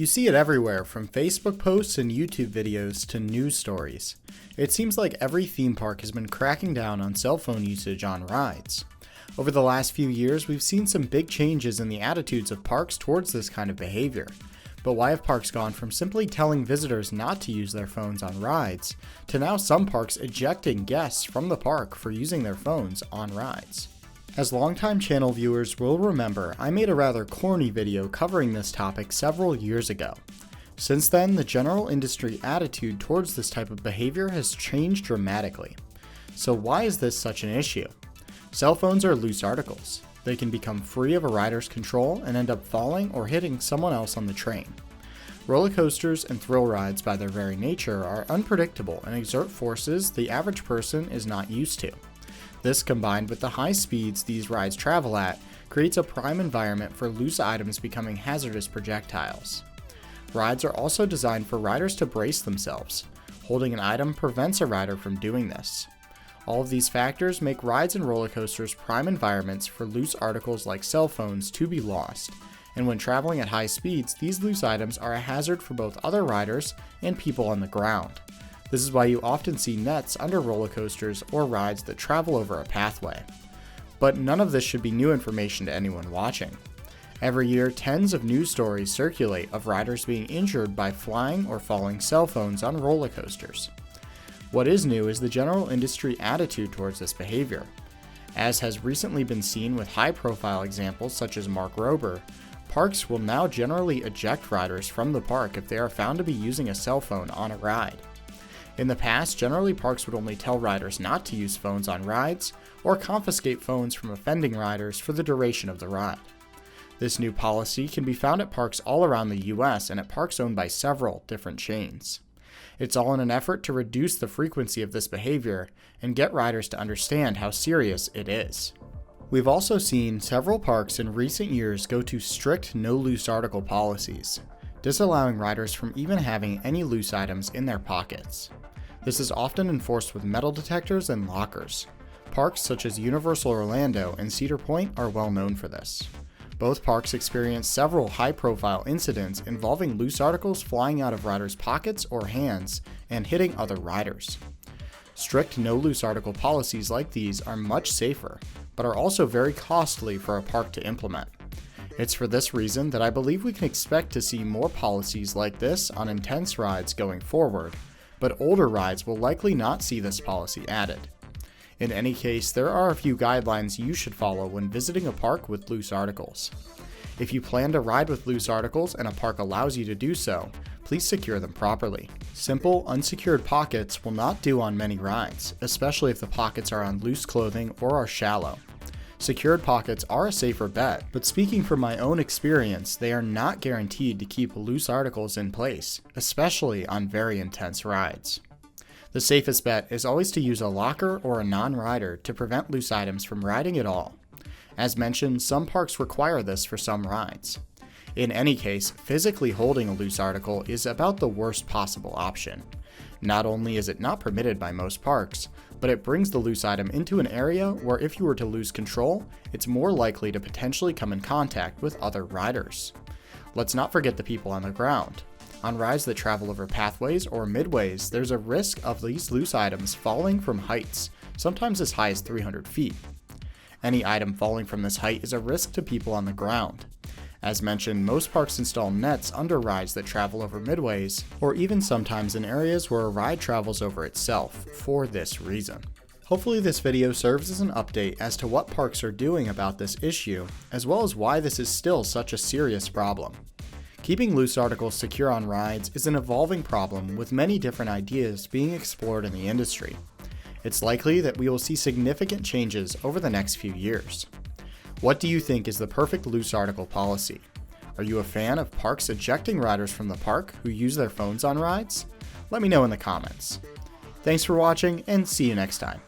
You see it everywhere, from Facebook posts and YouTube videos to news stories. It seems like every theme park has been cracking down on cell phone usage on rides. Over the last few years, we've seen some big changes in the attitudes of parks towards this kind of behavior. But why have parks gone from simply telling visitors not to use their phones on rides, to now some parks ejecting guests from the park for using their phones on rides? As longtime channel viewers will remember, I made a rather corny video covering this topic several years ago. Since then, the general industry attitude towards this type of behavior has changed dramatically. So why is this such an issue? Cell phones are loose articles. They can become free of a rider's control and end up falling or hitting someone else on the train. Roller coasters and thrill rides by their very nature are unpredictable and exert forces the average person is not used to. This, combined with the high speeds these rides travel at, creates a prime environment for loose items becoming hazardous projectiles. Rides are also designed for riders to brace themselves. Holding an item prevents a rider from doing this. All of these factors make rides and roller coasters prime environments for loose articles like cell phones to be lost, and when traveling at high speeds, these loose items are a hazard for both other riders and people on the ground. This is why you often see nets under roller coasters or rides that travel over a pathway. But none of this should be new information to anyone watching. Every year, tens of news stories circulate of riders being injured by flying or falling cell phones on roller coasters. What is new is the general industry attitude towards this behavior. As has recently been seen with high-profile examples such as Mark Rober, parks will now generally eject riders from the park if they are found to be using a cell phone on a ride. In the past, generally parks would only tell riders not to use phones on rides or confiscate phones from offending riders for the duration of the ride. This new policy can be found at parks all around the US and at parks owned by several different chains. It's all in an effort to reduce the frequency of this behavior and get riders to understand how serious it is. We've also seen several parks in recent years go to strict no loose article policies, disallowing riders from even having any loose items in their pockets. This is often enforced with metal detectors and lockers. Parks such as Universal Orlando and Cedar Point are well known for this. Both parks experienced several high-profile incidents involving loose articles flying out of riders' pockets or hands and hitting other riders. Strict no loose article policies like these are much safer, but are also very costly for a park to implement. It's for this reason that I believe we can expect to see more policies like this on intense rides going forward, but older rides will likely not see this policy added. In any case, there are a few guidelines you should follow when visiting a park with loose articles. If you plan to ride with loose articles and a park allows you to do so, please secure them properly. Simple, unsecured pockets will not do on many rides, especially if the pockets are on loose clothing or are shallow. Secured pockets are a safer bet, but speaking from my own experience, they are not guaranteed to keep loose articles in place, especially on very intense rides. The safest bet is always to use a locker or a non-rider to prevent loose items from riding at all. As mentioned, some parks require this for some rides. In any case, physically holding a loose article is about the worst possible option. Not only is it not permitted by most parks, but it brings the loose item into an area where if you were to lose control, it's more likely to potentially come in contact with other riders. Let's not forget the people on the ground. On rides that travel over pathways or midways, there's a risk of these loose items falling from heights, sometimes as high as 300 feet. Any item falling from this height is a risk to people on the ground. As mentioned, most parks install nets under rides that travel over midways, or even sometimes in areas where a ride travels over itself, for this reason. Hopefully this video serves as an update as to what parks are doing about this issue, as well as why this is still such a serious problem. Keeping loose articles secure on rides is an evolving problem with many different ideas being explored in the industry. It's likely that we will see significant changes over the next few years. What do you think is the perfect loose article policy? Are you a fan of parks ejecting riders from the park who use their phones on rides? Let me know in the comments. Thanks for watching and see you next time.